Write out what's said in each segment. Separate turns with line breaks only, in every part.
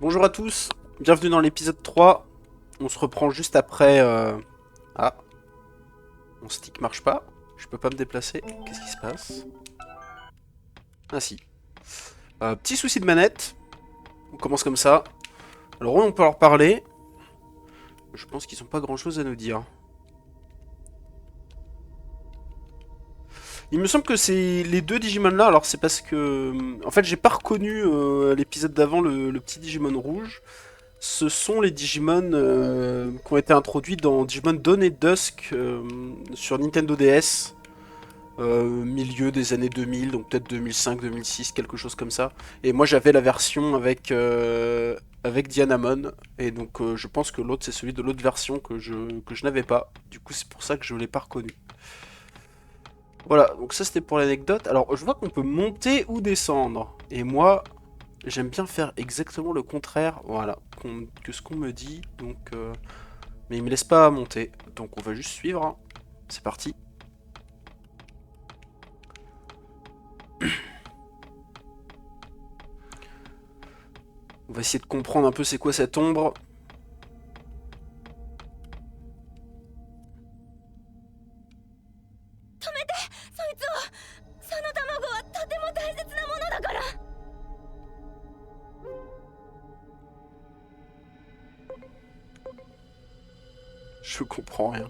Bonjour à tous, bienvenue dans l'épisode 3. On se reprend juste après... Ah, mon stick marche pas. Je peux pas me déplacer. Qu'est-ce qui se passe? Ah si. Petit souci de manette. On commence comme ça. Alors on peut leur parler. Je pense qu'ils ont pas grand chose à nous dire. Il me semble que c'est les deux Digimon là. Alors c'est parce que... En fait j'ai pas reconnu l'épisode d'avant le petit Digimon rouge. Ce sont les Digimon qui ont été introduits dans Digimon Dawn et Dusk sur Nintendo DS. Milieu des années 2000, donc peut-être 2005-2006, quelque chose comme ça. Et moi j'avais la version avec Dianamon, et donc je pense que l'autre c'est celui de l'autre version que je n'avais pas. Du coup c'est pour ça que je ne l'ai pas reconnu. Voilà, donc ça c'était pour l'anecdote. Alors je vois qu'on peut monter ou descendre, et moi j'aime bien faire exactement le contraire, voilà, que ce qu'on me dit, donc... Mais il me laisse pas monter, donc on va juste suivre, hein. C'est parti. On va essayer de comprendre un peu c'est quoi cette ombre. Je comprends rien.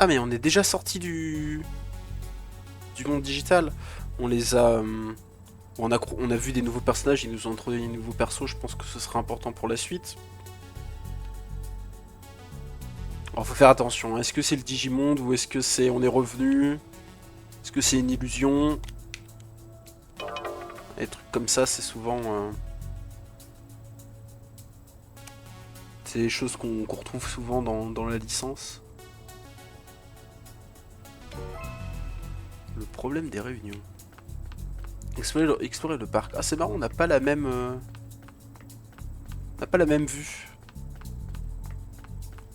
Ah mais on est déjà sorti du monde digital. On les a... on a vu des nouveaux personnages, ils nous ont introduit des nouveaux persos, je pense que ce sera important pour la suite. Alors faut faire attention, est-ce que c'est le Digimonde ou est-ce que c'est... on est revenu? Est-ce que c'est une illusion? Des trucs comme ça, c'est souvent... c'est des choses qu'on retrouve souvent dans la licence. Le problème des réunions. Explorer le parc. Ah c'est marrant, on n'a pas la même... on n'a pas la même vue.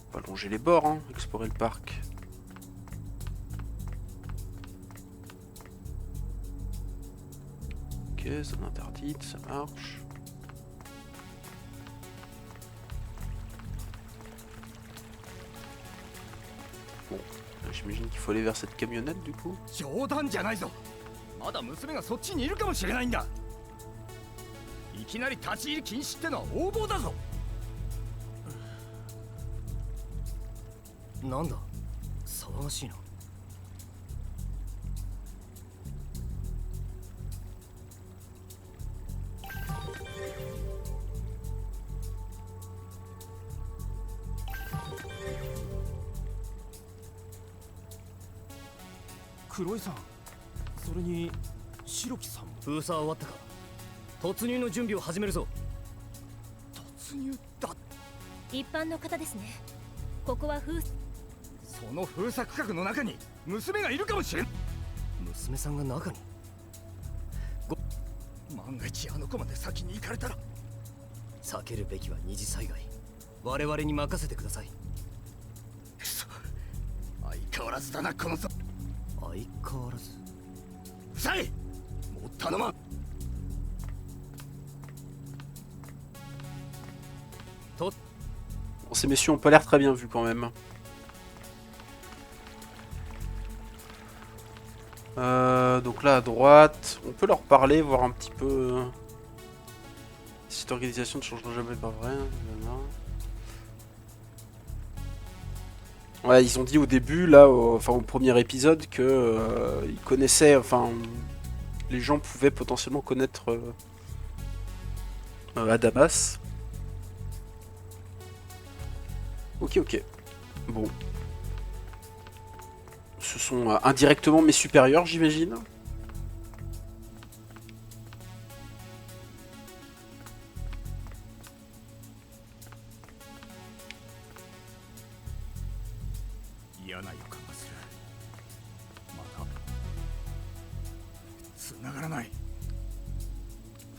On va longer les bords, hein, explorer le parc. Ok, zone interdite, ça marche. Bon, j'imagine qu'il faut aller vers cette camionnette du coup.
まだ娘がそっちにいるかもしれないんだ。いきなり立ち入り禁止ってのは横暴だぞ。なんだ、騒がしいな。黒井さん、それに白木さんも。封鎖は終わったか。突入の準備を始めるぞ。突入だ。
一般の方ですね。ここは
その封鎖区画の中に娘がいるかもしれん。娘さんが中に。万が一あの子まで先に行かれたら。避けるべきは二次災害。我々に任せてください。相変わらずだなこの相変わらず。うざい。もう頼まん。
Bon, ces messieurs ont pas l'air très bien vus quand même. Donc là à droite, on peut leur parler, voir un petit peu. Cette organisation ne changera jamais, pas vrai. Ouais, ils ont dit au début, là, au premier épisode, que ils connaissaient, les gens pouvaient potentiellement connaître Adamas. Ok, ok. Bon. Ce sont indirectement mes supérieurs, j'imagine.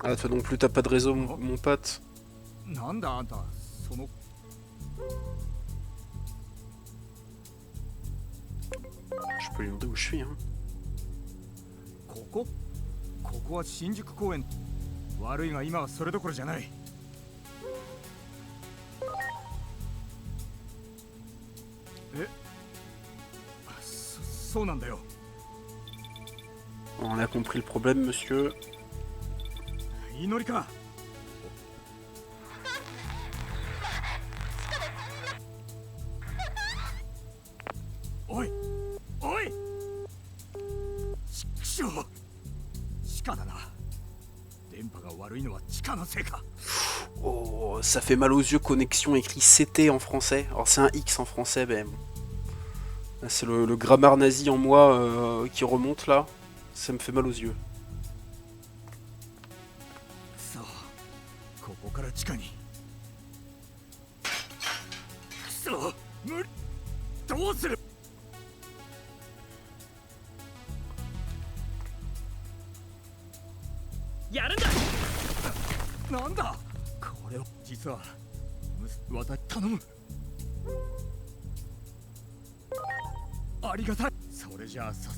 Ah, toi non plus, t'as pas de réseau, mon pote. Je peux lui demander où je suis, hein.
ここは新宿公園。悪いが今はそれどころじゃない。そうなんだよ。
On a compris le problème, monsieur.
祈りか。おいおい。地下だな。電波が悪いのは地下のせいか。
Oh, ça fait mal aux yeux, connexion écrit CT en français. Alors c'est un X en français, mais c'est le grammaire nazi en moi qui remonte là. Ça me fait mal aux yeux.
さあ、ここから地下に。そう、無理。どうする。やるんだ。なんだ。これは実は頼む。ありがたい。それじゃあさ。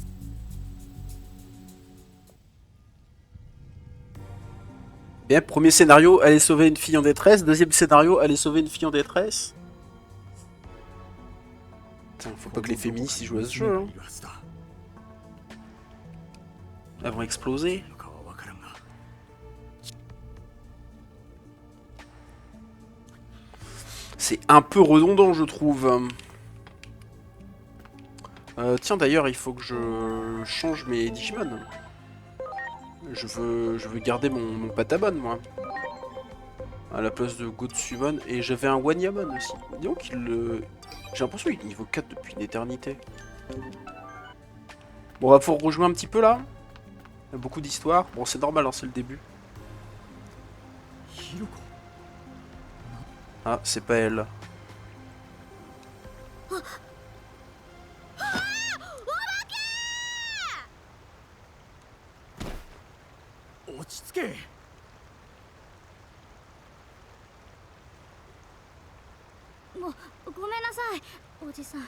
Bien, premier scénario, aller sauver une fille en détresse. Deuxième scénario, aller sauver une fille en détresse. Putain, faut pas que les féministes y jouent à ce jeu, hein. Elles vont exploser. C'est un peu redondant, je trouve. Tiens, d'ailleurs, il faut que je change mes Digimon. Je veux garder mon Patamon, moi. À la place de Gotsumon. Et j'avais un Wanyamon aussi. Donc, j'ai l'impression qu'il est niveau 4 depuis une éternité. Bon, on va pouvoir rejouer un petit peu, là. Il y a beaucoup d'histoires. Bon, c'est normal, hein, c'est le début. Ah, c'est pas elle.
落ち着け。
ごめんなさい、おじさん。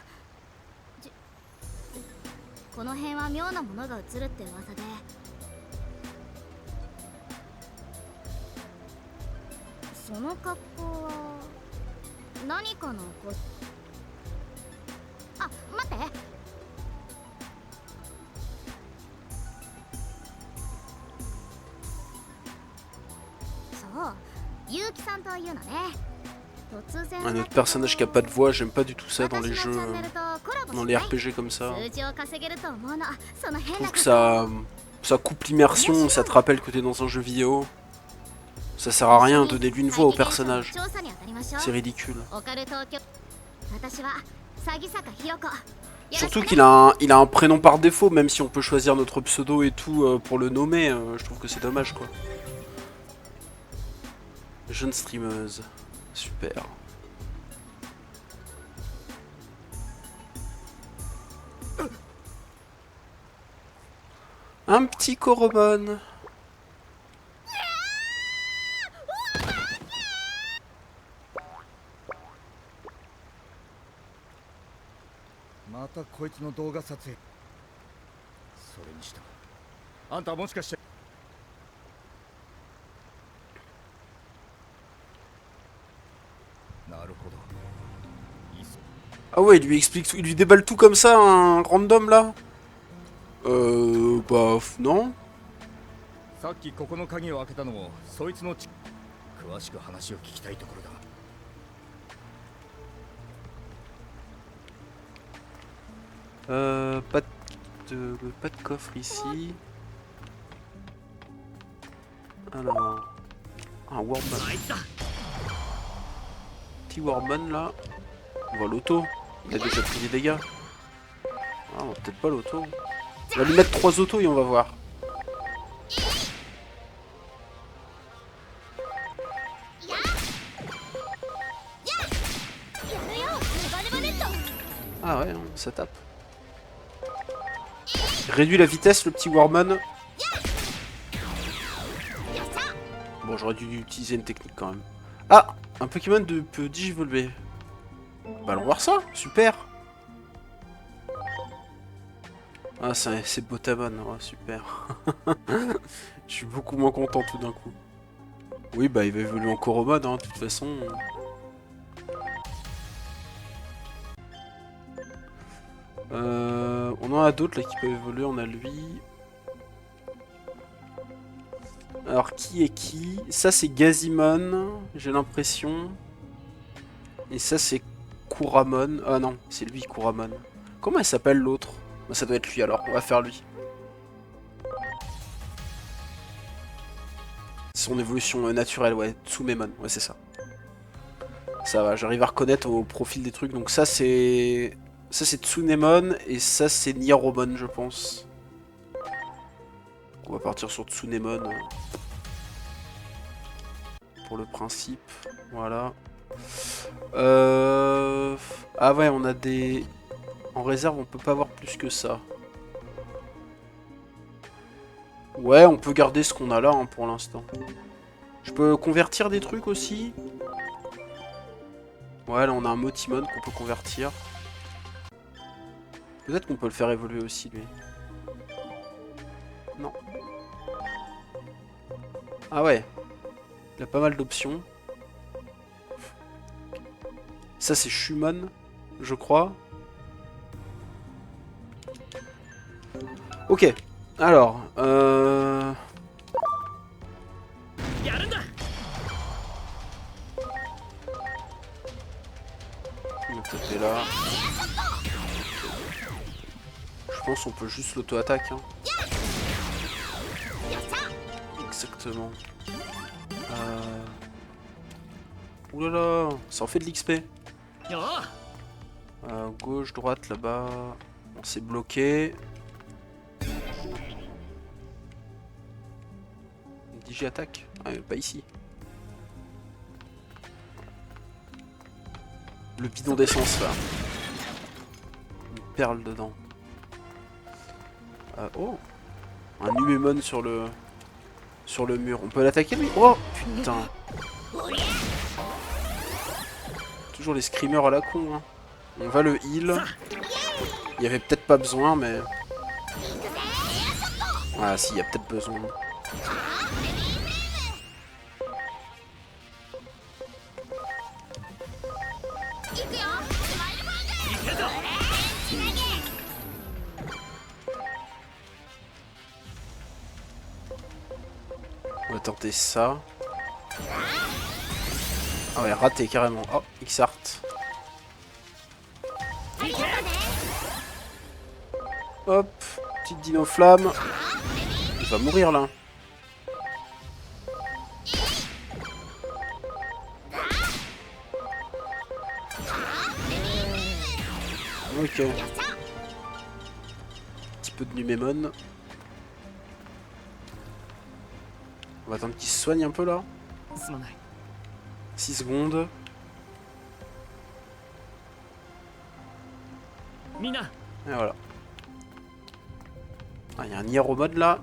この辺は妙なものが映るって噂で。その格好は何かのあ、待って。
Un autre personnage qui a pas de voix, j'aime pas du tout ça dans les jeux, dans les RPG comme ça. Je trouve que ça coupe l'immersion, ça te rappelle que t'es dans un jeu vidéo. Ça sert à rien, donnez-lui une voix au personnage. C'est ridicule. Surtout qu'il a un prénom par défaut, même si on peut choisir notre pseudo et tout pour le nommer, je trouve que c'est dommage quoi. Jeune streameuse, super. Un petit Koromon.
またこいつの動画撮影。それにしてもあんたはもしかして。なるほど。いいぞ。
Ah ouais, il lui explique tout, il lui déballe tout comme ça, un random là. Bah non.
さっきここの鍵を開けたのもそいつの詳しく話を聞きたいところだ。
Pas de coffre ici. Alors, un Warband. Petit Warband là. On voit l'auto. Il a déjà pris des dégâts. Ah, on va peut-être pas l'auto. On va lui mettre 3 autos et on va voir. Ah ouais, ça tape. Réduit la vitesse, le petit Warman. Bon, j'aurais dû utiliser une technique quand même. Ah, un Pokémon de peut digivolver. Bah allons voir ça, super. Ah, c'est Botamon, oh, super. Je suis beaucoup moins content tout d'un coup. Oui, bah il va évoluer en Coromon, hein, de toute façon. On en a d'autres là qui peuvent évoluer, on a lui. Alors qui est qui? Ça c'est Gazimon, j'ai l'impression. Et ça c'est Kuramon. Ah non, c'est lui Kuramon. Comment il s'appelle l'autre? Bah, ça doit être lui alors, on va faire lui. Son évolution naturelle, ouais, Tsumemon, ouais c'est ça. Ça va, j'arrive à reconnaître au profil des trucs, donc ça c'est... Ça c'est Tsunemon et ça c'est Nieromon je pense. On va partir sur Tsunemon. Pour le principe. Voilà. Ah ouais on a des... En réserve on peut pas avoir plus que ça. Ouais on peut garder ce qu'on a là hein, pour l'instant. Je peux convertir des trucs aussi. Ouais là on a un Motimon qu'on peut convertir. Peut-être qu'on peut le faire évoluer aussi, lui. Non. Ah ouais. Il a pas mal d'options. Ça, c'est Shumon, je crois. Ok. Alors, On va taper là. Je pense qu'on peut juste l'auto-attaque. Hein. Exactement. Oulala, ça en fait de l'XP. Gauche, droite, là-bas. On s'est bloqué. Digi-attaque. Ah, mais pas ici. Le bidon d'essence, là. Une perle dedans. Oh, un Numemon sur le mur. On peut l'attaquer lui? Oh putain. Toujours les screamers à la con. Hein. On va le heal. Il y avait peut-être pas besoin, mais. Ah si, il y a peut-être besoin. On va tenter ça. Ah ouais, raté carrément. Oh, Xart. Hop, petite dino flamme. Il va mourir là. Ok. Un petit peu de Numemon. On va attendre qu'il se soigne un peu là. 6 secondes. Et voilà. Ah, il y a un Nieromon là.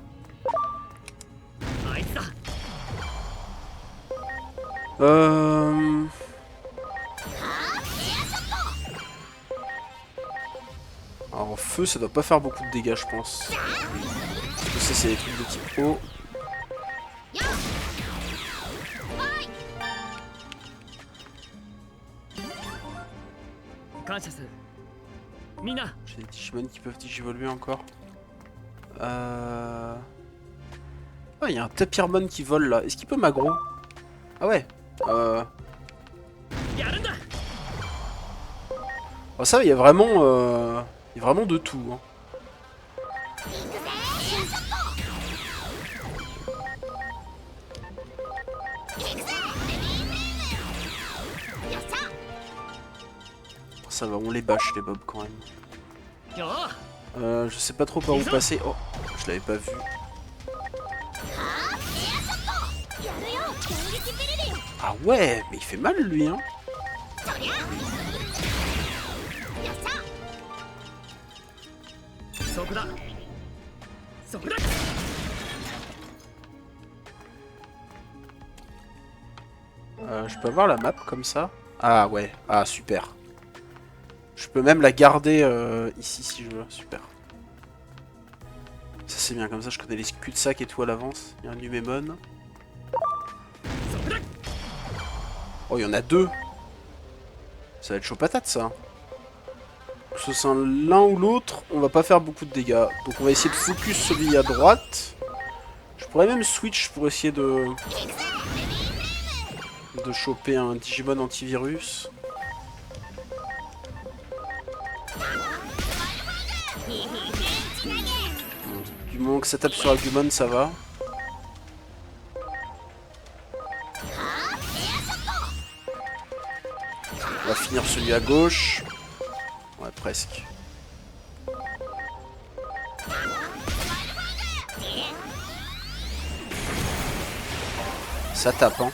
feu, ça doit pas faire beaucoup de dégâts, je pense. Parce que ça, c'est des trucs de type eau. J'ai des Digimon qui peuvent digivoluer encore. Ah, il y a un Tapirmon qui vole là. Est-ce qu'il peut m'aggro? Ah ouais. Oh, ça, il y a vraiment de tout. Hein. Ça va, on les bâche les mobs quand même. Je sais pas trop par où passer. Oh, je l'avais pas vu. Ah ouais, mais il fait mal lui, hein. Je peux avoir la map comme ça? Ah ouais, ah super. Je peux même la garder ici si je veux, super. Ça c'est bien, comme ça je connais les cul-de-sac et tout à l'avance. Il y a un Numemon. Oh, il y en a deux. Ça va être chaud patate ça. Que ce soit l'un ou l'autre, on va pas faire beaucoup de dégâts. Donc on va essayer de focus celui à droite. Je pourrais même switch pour essayer de choper un Digimon antivirus. Du moment que ça tape sur Agumon, ça va. On va finir celui à gauche. Ouais, presque. Ça tape, hein.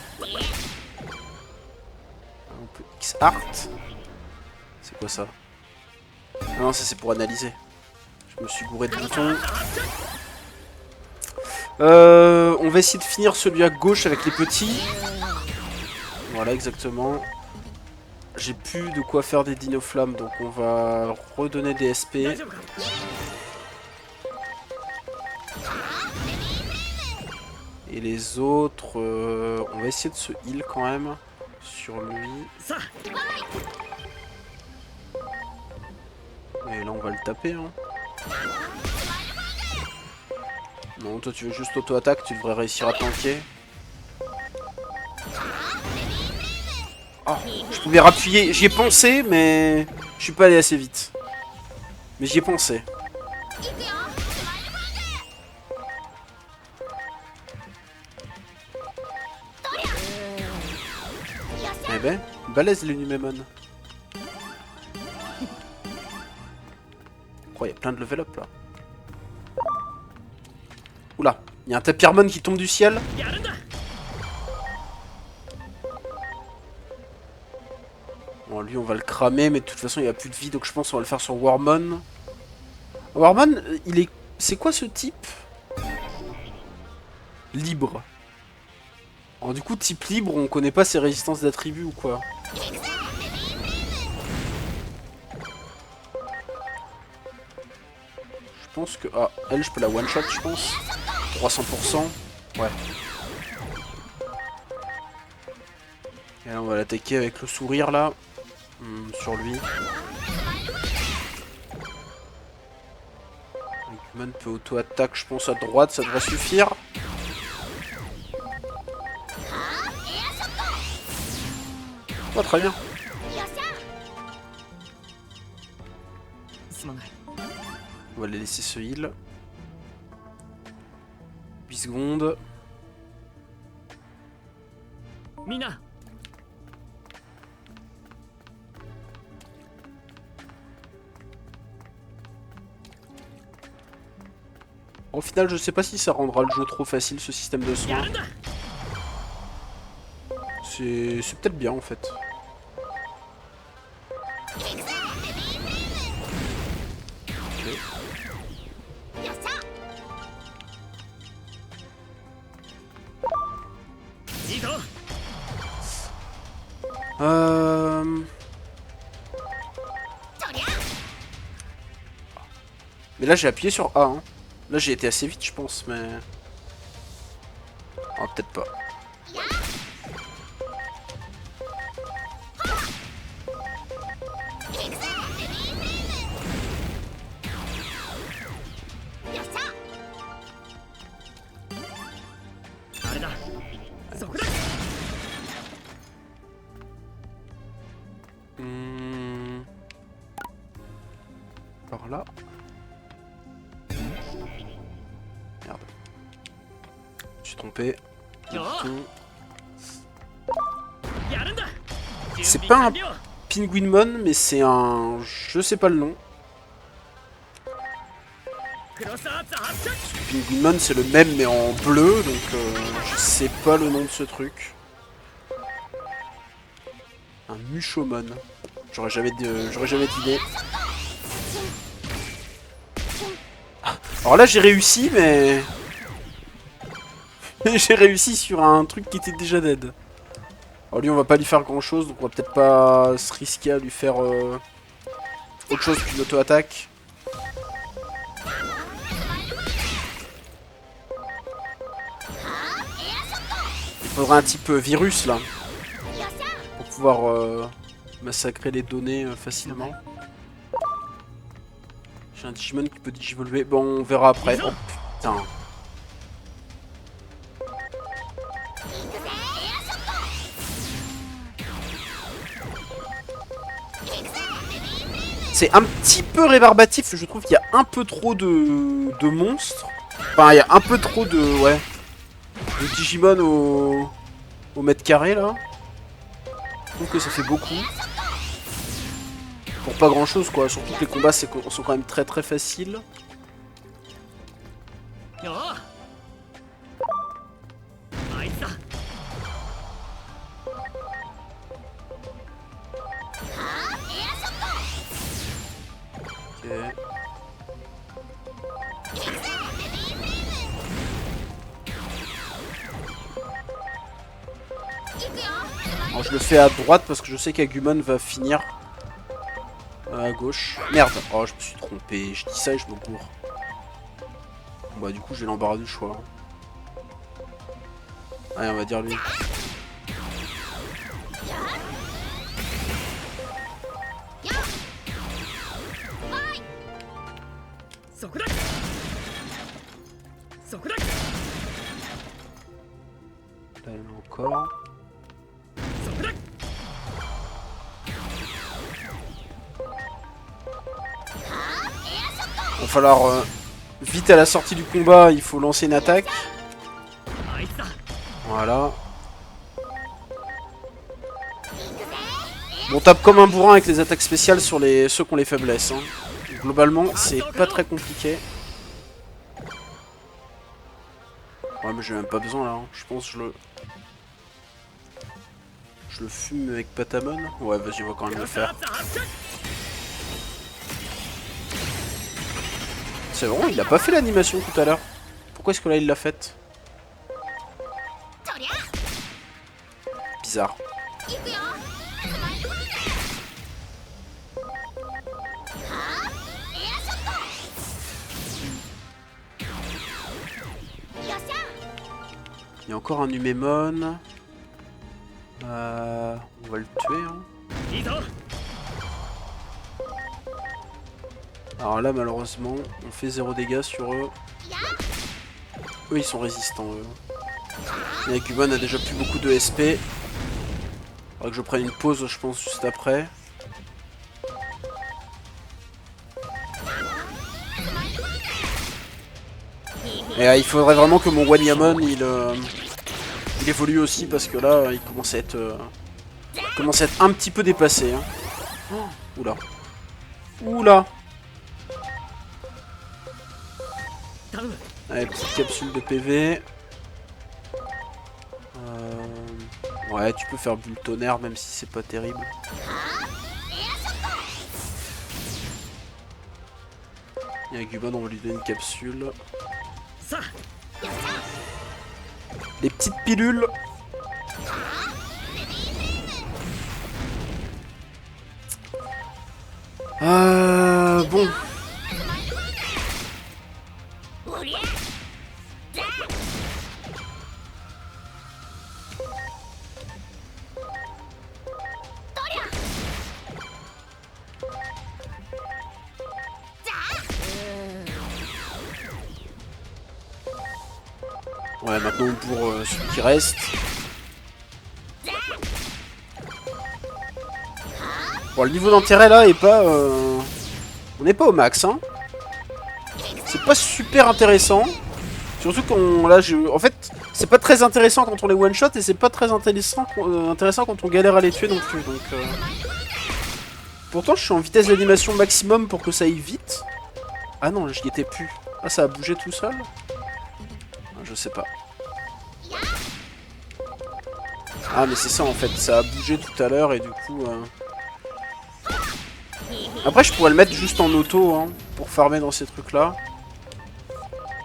On peut X-Art. C'est quoi ça? Ah non, ça c'est pour analyser. Je me suis gouré de boutons. On va essayer de finir celui à gauche avec les petits. Voilà, exactement. J'ai plus de quoi faire des dinoflammes, donc on va redonner des SP. Et les autres, on va essayer de se heal quand même sur lui. Et là on va le taper, hein. Non, toi tu veux juste auto-attaque, tu devrais réussir à tanker. Oh, je pouvais rappuyer, j'y ai pensé, mais je suis pas allé assez vite. Mais j'y ai pensé. Eh ben, balèze les Numemon. Oh, il y a plein de level up là. Oula, il y a un Tapirmon qui tombe du ciel. Bon, lui on va le cramer, mais de toute façon il a plus de vie, donc je pense qu'on va le faire sur Wormmon. Wormmon, il est... C'est quoi ce type? Libre. Alors du coup, type libre, on connaît pas ses résistances d'attributs ou quoi? Je pense que... Ah, elle, je peux la one-shot, je pense. 300%. Ouais. Et là, on va l'attaquer avec le sourire, là. Sur lui. Agumon peut auto-attaque, je pense, à droite, ça devrait suffire. Oh, très bien. On va les laisser se heal. 8 secondes. Au final, je sais pas si ça rendra le jeu trop facile, ce système de soins. C'est peut-être bien en fait. Mais là j'ai appuyé sur A. Hein. Là j'ai été assez vite je pense, mais... Oh, peut-être pas. Par là. Merde. Je suis trompé. C'est pas un Penguinmon, mais c'est un... Je sais pas le nom. Penguinmon c'est le même mais en bleu, donc je sais pas le nom de ce truc. Un Mushomon. J'aurais jamais d'idée. Alors là j'ai réussi mais... j'ai réussi sur un truc qui était déjà dead. Alors lui on va pas lui faire grand chose, donc on va peut-être pas se risquer à lui faire autre chose qu'une auto-attaque. Il faudra un type virus là, pour pouvoir massacrer les données facilement. J'ai un Digimon qui peut digivoluer, bon on verra après. Oh putain. C'est un petit peu rébarbatif, je trouve qu'il y a un peu trop de monstres. Enfin, il y a un peu trop de... Ouais. De Digimon au mètre carré, là. Je trouve que ça fait beaucoup. Pour pas grand chose, quoi. Surtout que les combats sont quand même très très faciles. Alors, je le fais à droite parce que je sais qu'Agumon va finir à gauche. Merde, oh je me suis trompé, je dis ça et je me gourre. Bah du coup j'ai l'embarras du choix. Allez on va dire lui. Là il y en a encore. Il va falloir vite à la sortie du combat, il faut lancer une attaque. Voilà. On tape comme un bourrin avec les attaques spéciales sur ceux qui ont les faiblesses. Hein. Globalement, c'est pas très compliqué. Ouais, mais j'ai même pas besoin là. Hein. Je pense que je le fume avec Patamon. Ouais, vas-y, on va quand même le faire. C'est vrai, il a pas fait l'animation tout à l'heure. Pourquoi est-ce que là il l'a faite? Bizarre. Il y a encore un Numémon. On va le tuer. Hein. Alors là, malheureusement, on fait 0 dégâts sur eux. Eux, ils sont résistants, eux. Et Agumon a déjà plus beaucoup de SP. Faudra que je prenne une pause, je pense, juste après. Et il faudrait vraiment que mon Wanyamon, il évolue aussi, parce que là, il commence à être un petit peu déplacé. Hein. Oh, oula. Oula. Allez, petite capsule de PV. Ouais, tu peux faire bulle tonnerre même si c'est pas terrible. Il y a Agumon, on va lui donner une capsule. Les petites pilules. Bon. Ouais, maintenant pour celui qui reste. Bon, le niveau d'intérêt là est pas... On n'est pas au max, hein. C'est pas super intéressant. Surtout qu'on... Là, en fait, c'est pas très intéressant quand on les one-shot et c'est pas très intéressant, quand on galère à les tuer non plus. Donc, pourtant, je suis en vitesse d'animation maximum pour que ça aille vite. Ah non, j'y étais plus. Ah, ça a bougé tout seul? Je sais pas. Ah, mais c'est ça en fait, ça a bougé tout à l'heure et du coup... Après, je pourrais le mettre juste en auto, hein, pour farmer dans ces trucs-là.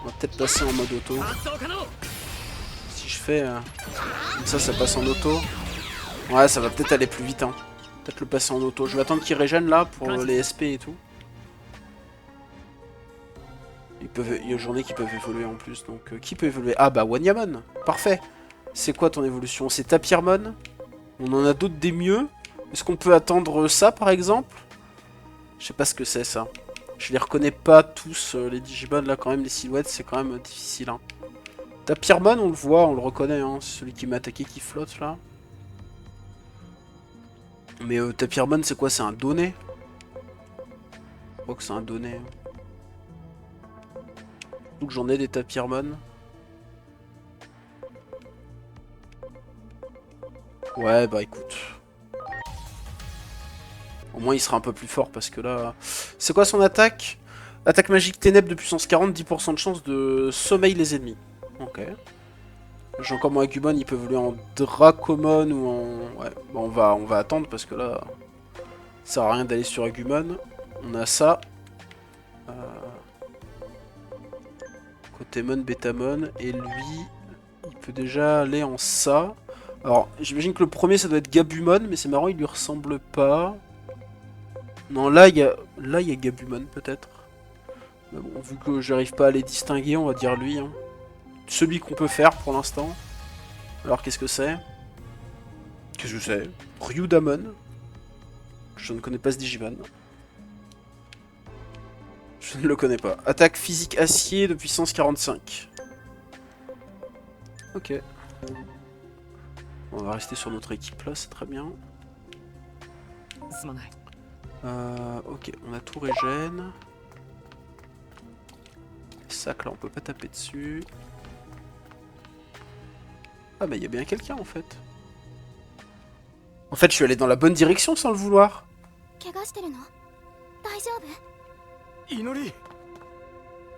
On va peut-être passer en mode auto. Si je fais... comme ça passe en auto. Ouais, ça va peut-être aller plus vite, hein. Peut-être le passer en auto. Je vais attendre qu'il régène là, pour les SP et tout. Il y a journées qui peuvent évoluer en plus, donc... qui peut évoluer? Ah bah, Wanyamon. Parfait. C'est quoi ton évolution? C'est Tapirmon. On en a d'autres des mieux. Est-ce qu'on peut attendre ça, par exemple? Je sais pas ce que c'est, ça. Je les reconnais pas tous, les Digimon, là, quand même, les silhouettes, c'est quand même difficile, hein. Tapirmon, on le voit, on le reconnaît, hein. C'est celui qui m'a attaqué, qui flotte, là. Mais Tapirmon, c'est quoi? C'est un donné? Je crois que c'est un donné. Surtout que j'en ai des Tapirmon. Ouais, bah écoute. Au moins il sera un peu plus fort parce que là... C'est quoi son attaque? Attaque magique ténèbres de puissance 40, 10% de chance de sommeil les ennemis. Ok. J'ai encore mon Agumon, il peut évoluer en Dracomon ou en... Ouais, bon, on va attendre parce que là... Ça sert à rien d'aller sur Agumon. On a ça. Cotémon, Bétamon. Et lui, il peut déjà aller en ça. Alors, j'imagine que le premier, ça doit être Gabumon, mais c'est marrant, il lui ressemble pas. Non, là, il y a Gabumon, peut-être. Mais bon, vu que j'arrive pas à les distinguer, on va dire lui. Hein. Celui qu'on peut faire, pour l'instant. Alors, qu'est-ce que c'est? Qu'est-ce que c'est? Ryudamon. Je ne connais pas ce Digimon. Je ne le connais pas. Attaque physique acier de puissance 45. Ok. On va rester sur notre équipe là, c'est très bien. Ok, on a tout régène. Les sacs là, on peut pas taper dessus. Ah bah il y a bien quelqu'un en fait. En fait, je suis allé dans la bonne direction sans le vouloir.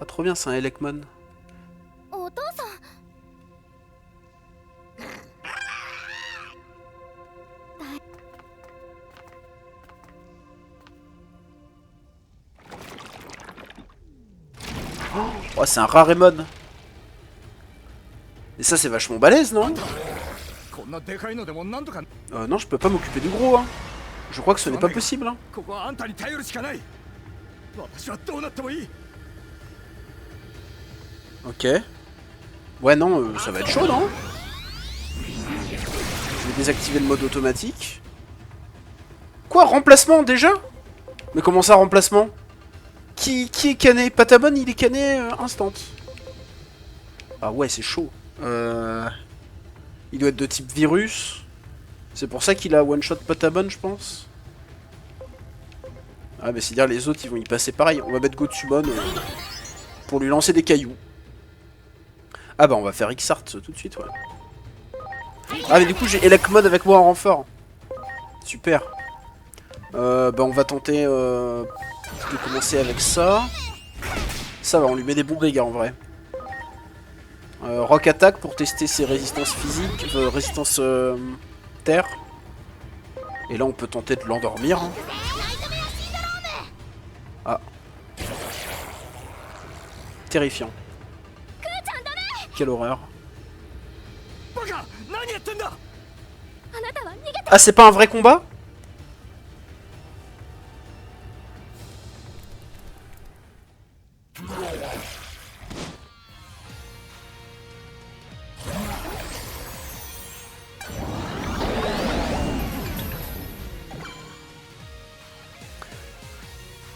Ah trop bien, c'est un Elecmon. Oh, c'est un Raremon. Et ça, c'est vachement balèze, non? Non, je peux pas m'occuper du gros, hein. Je crois que ce n'est pas possible, hein. Ok. Ouais, non, ça va être chaud, non? Je vais désactiver le mode automatique. Quoi, remplacement, déjà? Mais comment ça, remplacement? Qui est cané? Patamon, il est cané instant. Ah ouais, c'est chaud. Il doit être de type virus. C'est pour ça qu'il a one-shot Patamon, je pense. Ah, mais c'est-à-dire les autres, ils vont y passer pareil. On va mettre Gotsumon pour lui lancer des cailloux. Ah bah, on va faire Xart tout de suite, ouais. Ah, mais du coup, j'ai Elecmon avec moi en renfort. Super. Bah, on va tenter... de commencer avec ça. Ça va, on lui met des bons dégâts en vrai. Rock Attack pour tester ses résistances physiques, résistance terre. Et là on peut tenter de l'endormir. Hein. Ah. Terrifiant. Quelle horreur. Ah, c'est pas un vrai combat?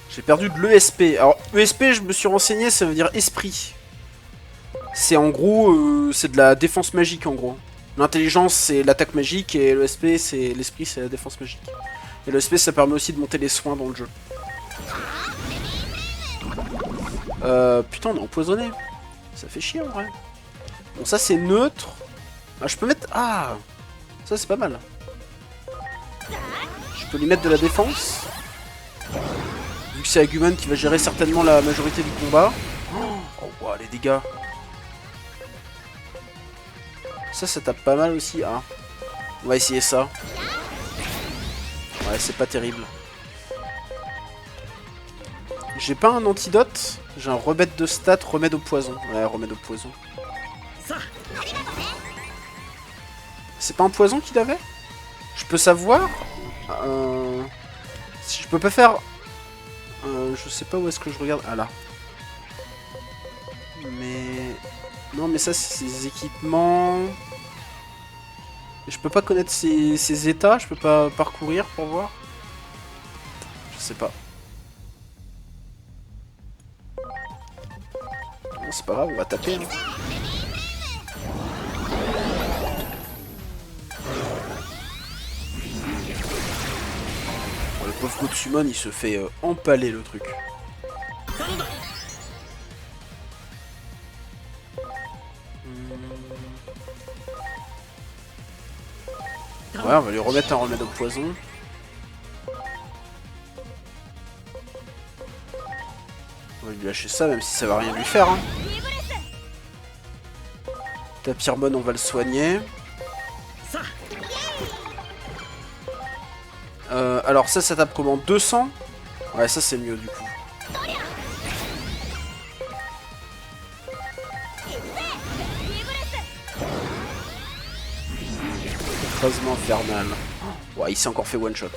J'ai perdu de l'ESP. Alors, ESP, je me suis renseigné, ça veut dire esprit. C'est en gros, c'est de la défense magique en gros. L'intelligence c'est l'attaque magique et le SP c'est l'esprit c'est la défense magique. Et le SP ça permet aussi de monter les soins dans le jeu. Putain on est empoisonné. Ça fait chier en vrai. Bon ça c'est neutre. Ah je peux mettre... Ah ça c'est pas mal. Je peux lui mettre de la défense. Vu que c'est Agumon qui va gérer certainement la majorité du combat. Oh wow, les dégâts. Ça tape pas mal aussi. Ah. On va essayer ça. Ouais, c'est pas terrible. J'ai pas un antidote. J'ai un remède de stats, remède au poison. Ouais, remède au poison. C'est pas un poison qu'il avait? Je peux savoir si je peux pas faire... je sais pas où est-ce que je regarde. Ah là. Mais... Non mais ça c'est ses équipements... Je peux pas connaître ses états, je peux pas parcourir pour voir. Je sais pas. Bon, c'est pas grave, on va taper. Hein. Bon, le pauvre Gotsumon il se fait empaler le truc. Ouais, on va lui remettre un remède au poison. On va lui lâcher ça, même si ça va rien lui faire. Hein. Tapirmon, on va le soigner. Alors ça tape comment? 200? Ouais, ça c'est mieux du coup. Écrasement infernal. Ouais, il s'est encore fait one shot.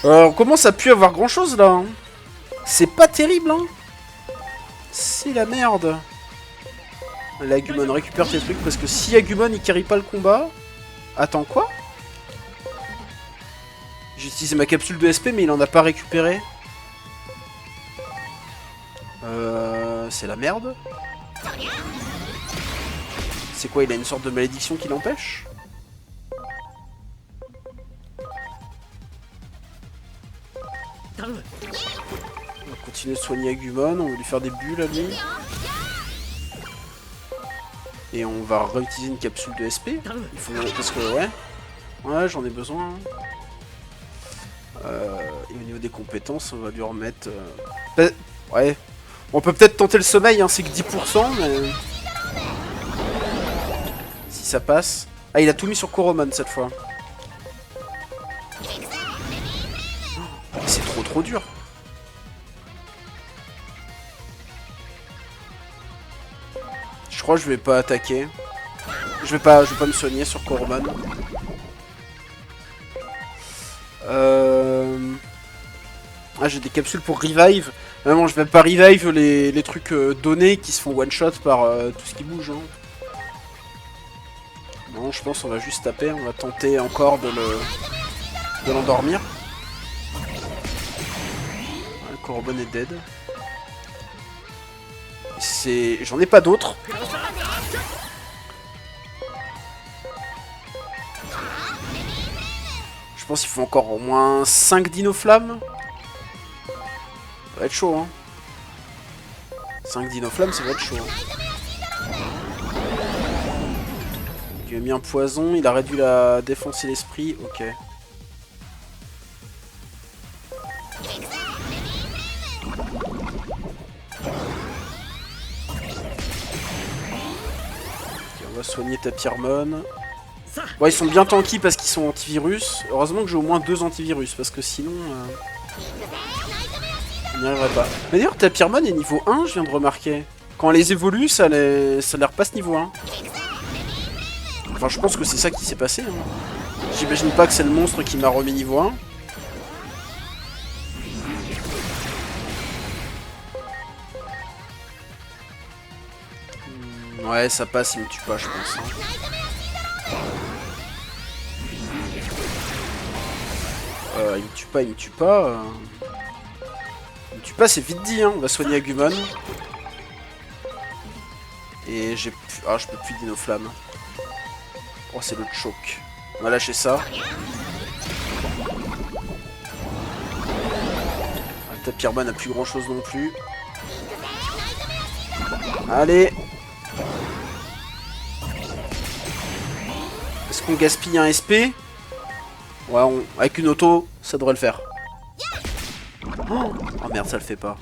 On commence à plus avoir grand chose là. Hein. C'est pas terrible, hein. C'est la merde. Là, Agumon, récupère tes trucs parce que si Agumon il carry pas le combat. Attends, quoi? J'ai utilisé ma capsule de SP, mais il en a pas récupéré. C'est la merde. C'est quoi? Il a une sorte de malédiction qui l'empêche? On va continuer de soigner Agumon, on va lui faire des bulles à lui. Et on va réutiliser une capsule de SP. Il faut... Parce que ouais. Ouais, j'en ai besoin. Et au niveau des compétences, on va lui remettre... Ouais. On peut peut-être tenter le sommeil, hein, c'est que 10%, mais... Si ça passe... Ah, il a tout mis sur Koromon cette fois. C'est trop dur. Je crois que je vais pas attaquer. Je vais pas me soigner sur Koromon. Ah, j'ai des capsules pour revive. Mais bon, je vais pas revive les trucs donnés qui se font one shot par tout ce qui bouge. Hein. Non, je pense qu'on va juste taper. On va tenter encore de l'endormir. Ouais, Koromon est dead. J'en ai pas d'autres. Je pense qu'il faut encore au moins 5 dinoflammes. Ça va être chaud, hein. 5 dinoflammes, ça va être chaud. Hein. Il a mis un poison, il a réduit la défense et l'esprit, ok. On va soigner Tapirmon. Bon, ils sont bien tanky parce qu'ils sont antivirus. Heureusement que j'ai au moins 2 antivirus parce que sinon... on n'y arriverait pas. Mais d'ailleurs, Tapirmon est niveau 1, je viens de remarquer. Quand elle les évolue, ça les repasse niveau 1. Enfin, je pense que c'est ça qui s'est passé. Hein. J'imagine pas que c'est le monstre qui m'a remis niveau 1. Ouais, ça passe, il me tue pas, je pense. Hein. Il me tue pas, il me tue pas. Il me tue pas, c'est vite dit, hein. On va soigner Agumon. Et j'ai plus... Ah, je peux plus Dino Flamme. Oh, c'est le choc. On va lâcher ça. Ta Pyrma n'a plus grand chose non plus. Allez. Est-ce qu'on gaspille un SP? Ouais, avec une auto, ça devrait le faire. Oh merde, ça le fait pas.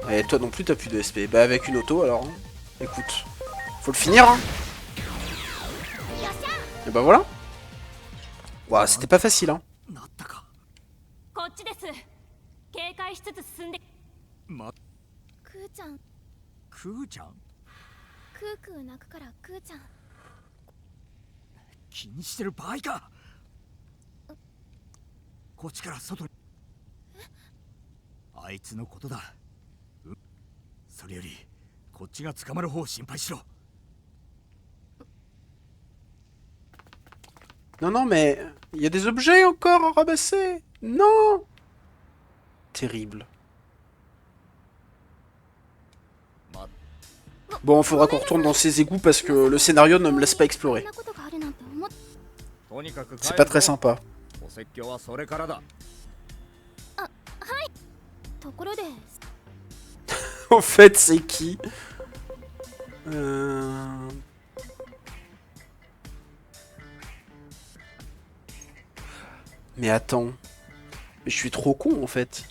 Et toi non plus, t'as plus de SP. Bah avec une auto alors. Écoute, faut le finir. Hein. Et bah voilà. Ouah, c'était pas facile. Hein.
こっちです。警戒しつつ進んで。
クーちゃん
クーちゃん
クークー泣くからクーちゃん
気にしてる場合か。こっちから外に。あいつのことだ。それよりこっちが捕まる方を心配しろ。
Non, non, mais il y a des objets encore à ramasser. Non. Terrible. Bon, faudra qu'on retourne dans ces égouts parce que le scénario ne me laisse pas explorer. C'est pas très sympa.
ところで
Au fait, c'est qui Mais attends. Mais je suis trop con en fait.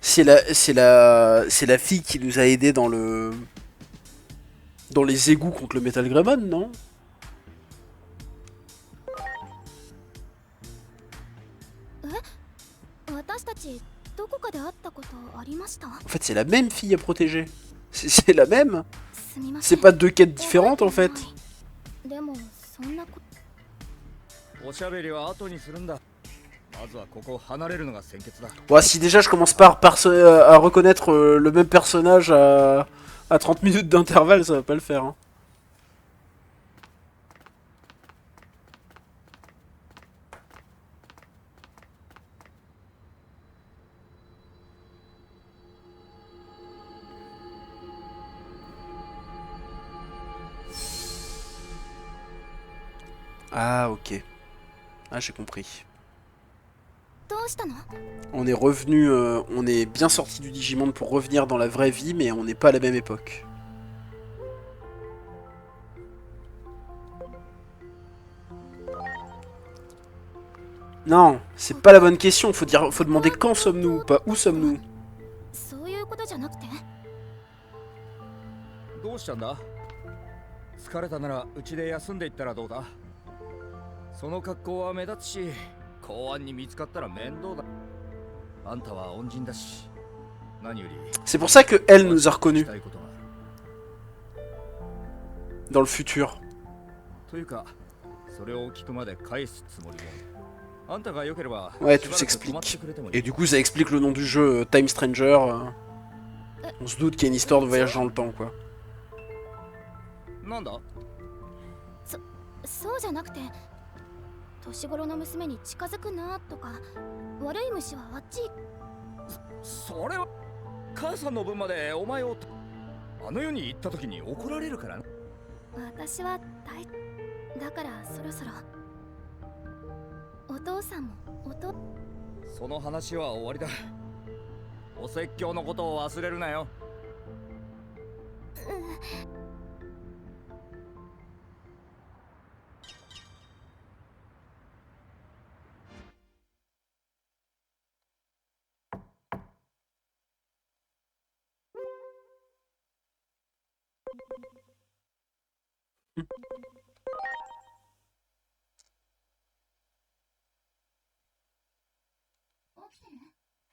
C'est la fille qui nous a aidés dans le... Dans les égouts contre le Metal Greymon, non? En fait, c'est la même fille à protéger. C'est la même. C'est pas deux quêtes différentes en fait. Ouais, si déjà je commence par à reconnaître le même personnage à 30 minutes d'intervalle, ça va pas le faire. Hein. Ah, ok. Ah, j'ai compris. On est revenu, on est bien sorti du Digimon pour revenir dans la vraie vie, mais on n'est pas à la même époque. Non, c'est pas la bonne question, faut demander quand sommes-nous, pas où sommes-nous.
どうしたんだ？疲れたならうちで休んでいったらどうだ？その格好は目立つし、公安に見つかったら面倒だ。あんたは恩人だし、何より。
C'est pour ça que elle nous a reconnus. Dans le futur.
というか、それを聞くまで返すつもりも。あんたが良ければ。
Ouais, tout s'explique. Et du coup, ça explique le nom du jeu, Time Stranger. On se doute qu'il y a une histoire de voyage dans le temps, quoi.
なんだ？
そうじゃなくて、年頃の娘に近づくなとか、悪い虫はあっち。
それは母さんの分までお前をあの世に行った時に怒られるからな。
私はだからそろそろ。お父さんも
その話は終わりだ。お説教のことを忘れるなよ。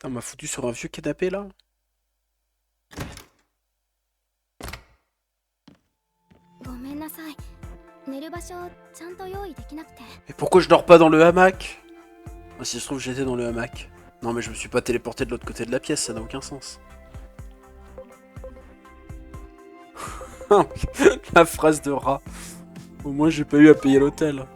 On m'a foutu sur un vieux canapé là. Mais pourquoi je dors pas dans le hamac? Ah, si je trouve j'étais dans le hamac. Non mais je me suis pas téléporté de l'autre côté de la pièce, ça n'a aucun sens. La phrase de rat. Au moins j'ai pas eu à payer l'hôtel.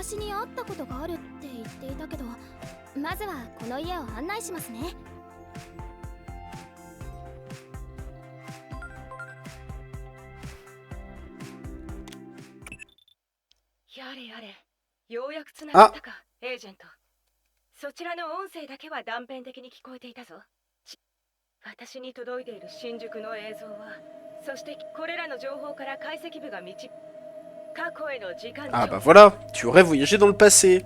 私に会ったことがあるって言っていたけど、まずはこの家を案内しますね。
やれやれ、ようやくつながったか、エージェント。そちらの音声だけは断片的に聞こえていたぞ。私に届いている新宿の映像は、そしてこれらの情報から解析部が過去への時間
Ah bah voilà, tu aurais voyagé dans le passé.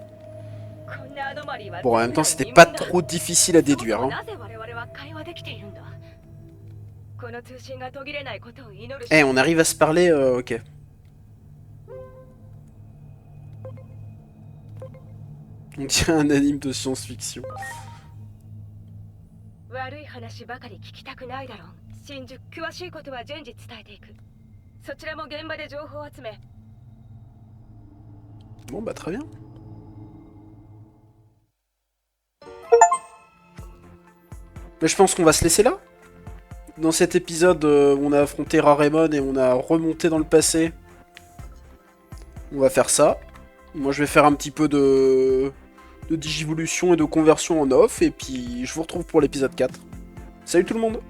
Bon, en même temps, c'était pas trop difficile à déduire. Hein. Eh, on arrive à se parler, ok. On dirait un anime de science-fiction.
悪い話ばかり聞きたくないだろう。新宿詳しいことは順次伝えていく。そちらも現場で情報を集め。
Bon bah très bien. Mais je pense qu'on va se laisser là. Dans cet épisode, on a affronté Rarémon et on a remonté dans le passé. On va faire ça. Moi je vais faire un petit peu de digivolution et de conversion en off. Et puis je vous retrouve pour l'épisode 4. Salut tout le monde!